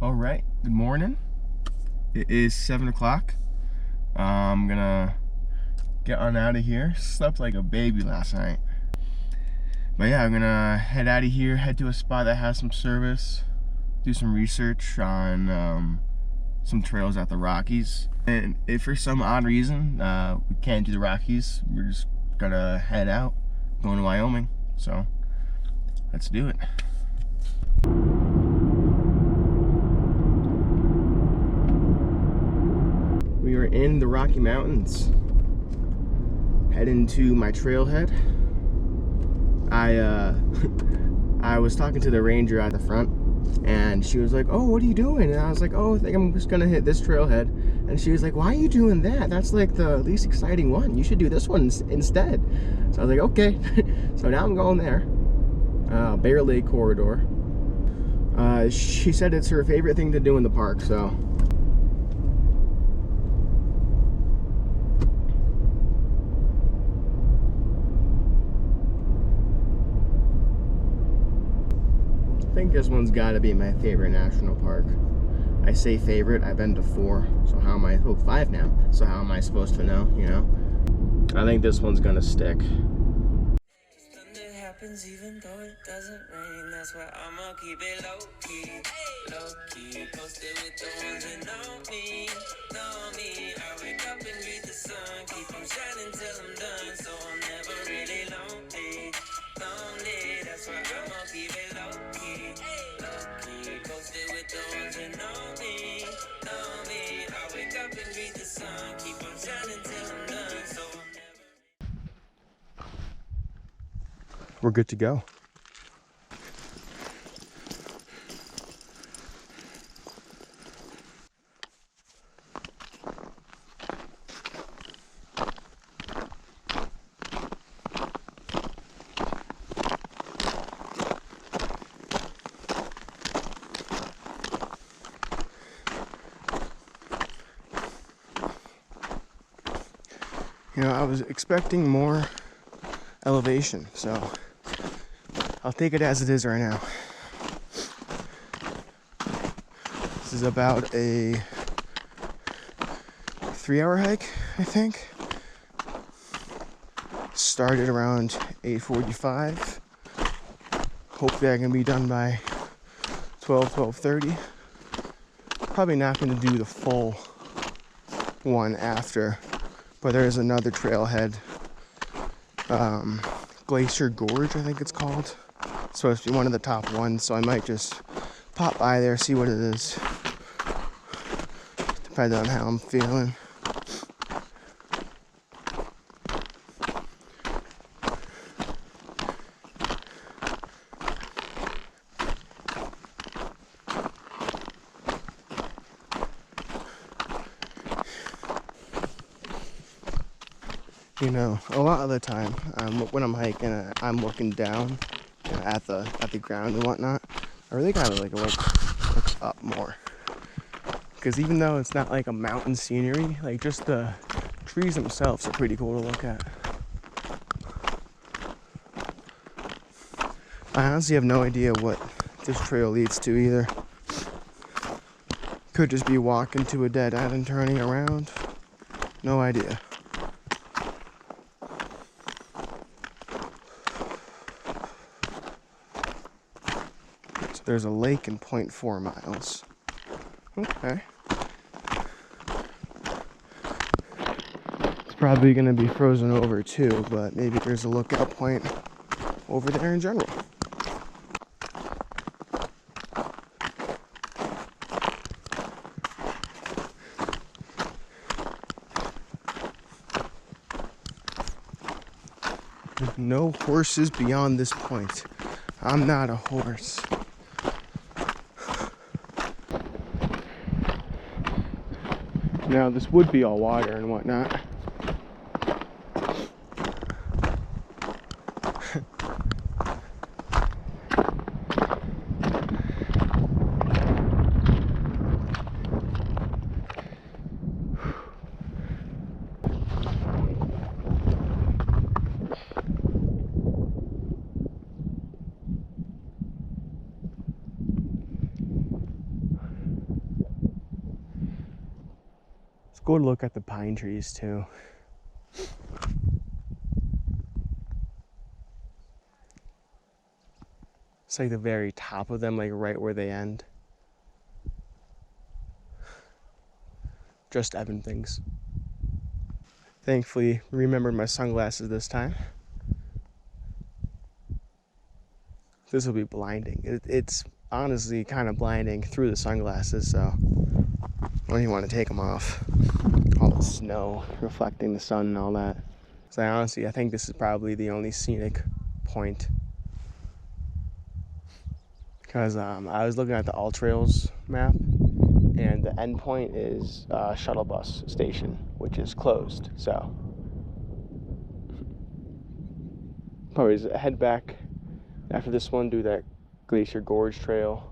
All right, good morning. It is 7 o'clock. I'm gonna get on out of here. Slept like a baby last night. But yeah, I'm gonna head out of here, head to a spot that has some service, do some research on some trails at the Rockies. And if for some odd reason we can't do the Rockies, we're just gonna head out, going to Wyoming. So let's do it. We are in the Rocky Mountains, heading to my trailhead. I was talking to the ranger at the front, and she was like, "Oh, what are you doing?" And I was like, "Oh, I think I'm just gonna hit this trailhead." And she was like, "Why are you doing that? That's like the least exciting one. You should do this one instead." So I was like, "Okay." So now I'm going there. Bear Lake Corridor. She said it's her favorite thing to do in the park, so. I think this one's got to be my favorite national park. I say favorite, I've been to 4, so how am I, 5 now, so how am I supposed to know, you know? I think this one's gonna stick. Thunder happens even though it doesn't rain, that's why I'ma keep it low-key, posted with the ones that know me, I wake up and greet the sun, keep on shining till I'm done, so I'm never really lonely, that's why I'ma keep it low-key, posted with the ones that know me, I wake up and greet the sun, keep on shining till I'm done, so I'm never. We're good to go. You know, I was expecting more elevation, so I'll take it as it is right now. This is about a 3-hour hike, I think. Started around 8:45. Hopefully I can be done by 12:30. Probably not going to do the full one after, but there's another trailhead, Glacier Gorge, I think it's called. It's supposed to be one of the top ones, so I might just pop by there, see what it is, depending on how I'm feeling. You know, a lot of the time, when I'm hiking, I'm looking down at the ground and whatnot. I really gotta look up more, because even though it's not like a mountain scenery, like just the trees themselves are pretty cool to look at. I honestly have no idea what this trail leads to either. Could just be walking to a dead end and turning around. No idea. There's a lake in 0.4 miles. Okay. It's probably going to be frozen over too, but maybe there's a lookout point over there in general. No horses beyond this point. I'm not a horse. Now, this would be all water and whatnot. go look at the pine trees too. It's like the very top of them, like right where they end. Just Evan things. Thankfully, remembered my sunglasses this time. This will be blinding. It's honestly kind of blinding through the sunglasses, so I don't even want to take them off. All the snow reflecting the sun and all that. So honestly, I think this is probably the only scenic point. Because I was looking at the All Trails map, and the end point is shuttle bus station, which is closed. So probably just head back after this one, do that Glacier Gorge Trail.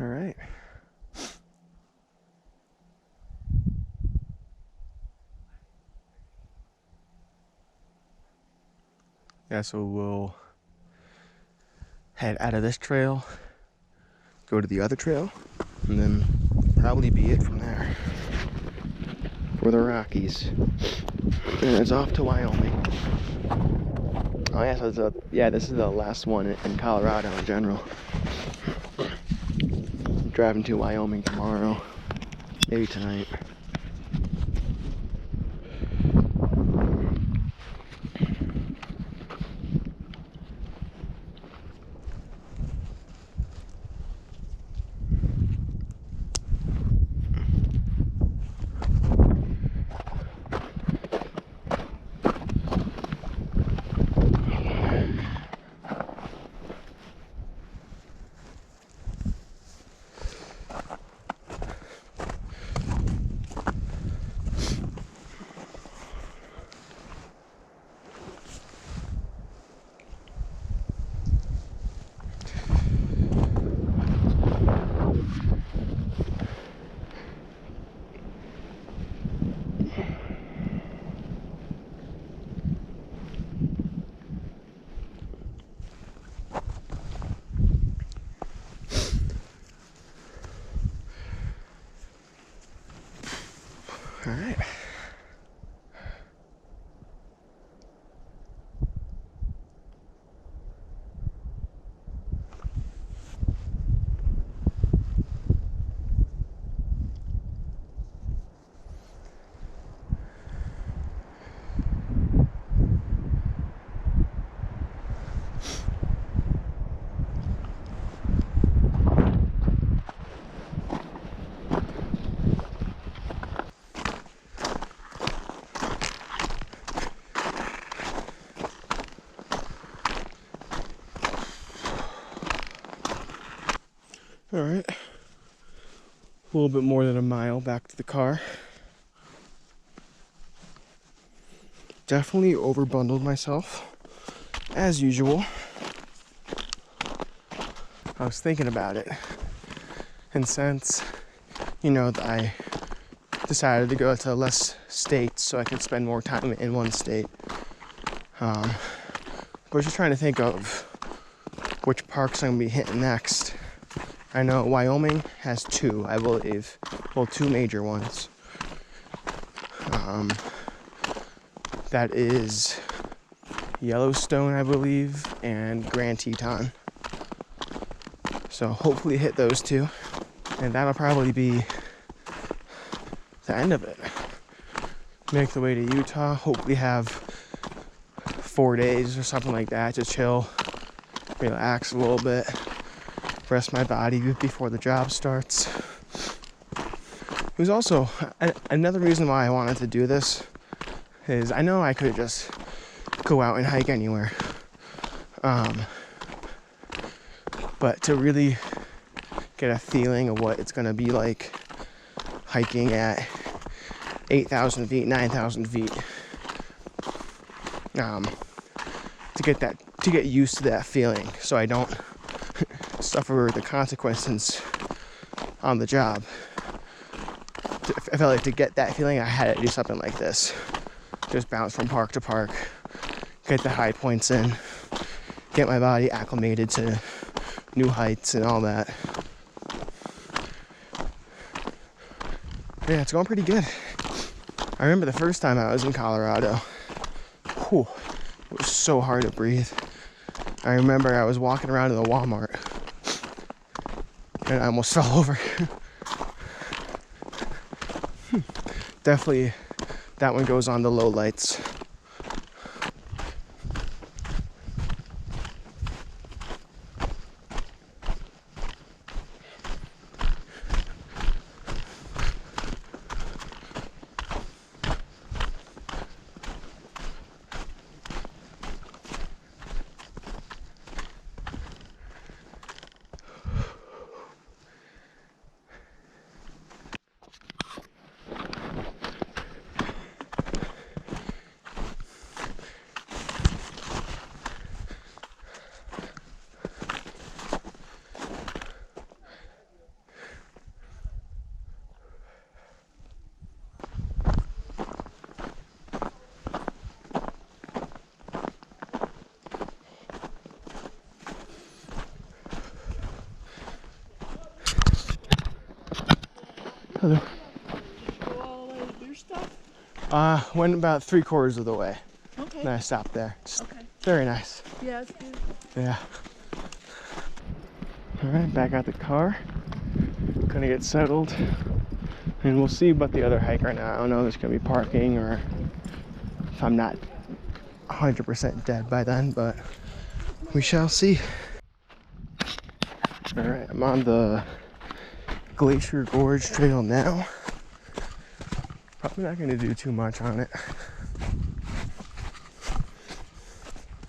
All right. Yeah, so we'll head out of this trail, go to the other trail, and then probably be it from there for the Rockies. And it's off to Wyoming. Oh yeah, so this is the last one in Colorado in general. I'm driving to Wyoming tomorrow, maybe tonight. All right. All right, a little bit more than a mile back to the car. Definitely overbundled myself, as usual. I was thinking about it, and since, I decided to go to less states so I could spend more time in one state, I was just trying to think of which parks I'm gonna be hitting next. I know Wyoming has two, I believe. Well, two major ones. That is Yellowstone, I believe, and Grand Teton. So hopefully hit those two. And that'll probably be the end of it. Make the way to Utah, hopefully have 4 days or something like that to chill, relax a little bit, rest my body before the job starts. It was also another reason why I wanted to do this is I know I could just go out and hike anywhere, but to really get a feeling of what it's gonna be like hiking at 8,000 feet, 9,000 feet. To get used to that feeling, so I don't suffer the consequences on the job. I felt like to get that feeling, I had to do something like this. Just bounce from park to park, get the high points in, get my body acclimated to new heights and all that. Yeah, it's going pretty good. I remember the first time I was in Colorado. Whew, it was so hard to breathe. I remember I was walking around in the Walmart and I almost fell over. Definitely, that one goes on the low lights. Hello. Go all the way to your stuff? Went about 3/4 of the way. Okay. Then I stopped there. Just Okay. very nice. Yeah, it's good. Yeah. Alright, back out the car. Gonna get settled. And we'll see about the other hike right now. I don't know if there's gonna be parking or if I'm not 100% dead by then, but we shall see. Alright, I'm on the Glacier Gorge Trail now. Probably not gonna do too much on it.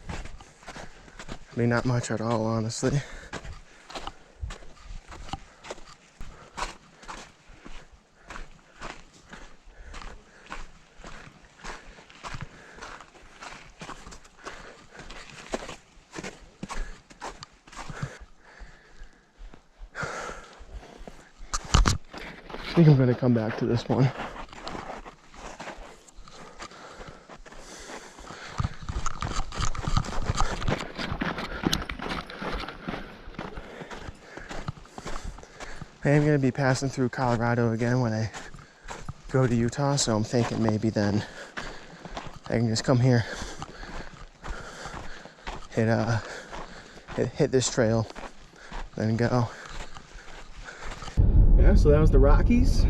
I mean, not much at all, honestly. I think I'm gonna come back to this one. I am gonna be passing through Colorado again when I go to Utah, so I'm thinking maybe then I can just come here, hit this trail, then go. Yeah, so that was the Rockies.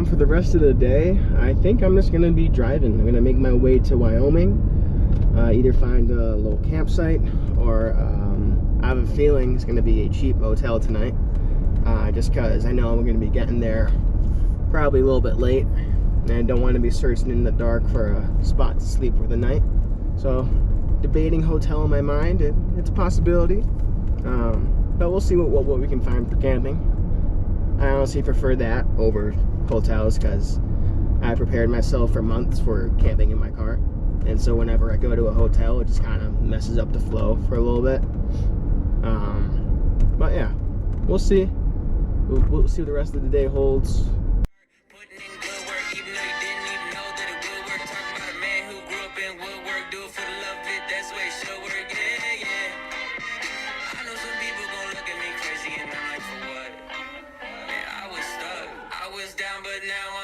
For the rest of the day, I think I'm just gonna be driving. I'm gonna make my way to Wyoming, either find a little campsite or I have a feeling it's gonna be a cheap motel tonight, just because I know I'm gonna be getting there probably a little bit late and I don't want to be searching in the dark for a spot to sleep for the night. So debating hotel in my mind, it's a possibility, but we'll see what we can find for camping. I honestly prefer that over hotels because I prepared myself for months for camping in my car, and so whenever I go to a hotel, it just kind of messes up the flow for a little bit. But yeah, we'll see. We'll see what the rest of the day holds. Putting in good work, even though you didn't even know that it would work. Talking about a man who grew up in woodwork, do it for the love of it, that's the way it should work, yeah, yeah. I know some people gon' look at me crazy and I'm like, for what? Man, I was stuck, I was down, but now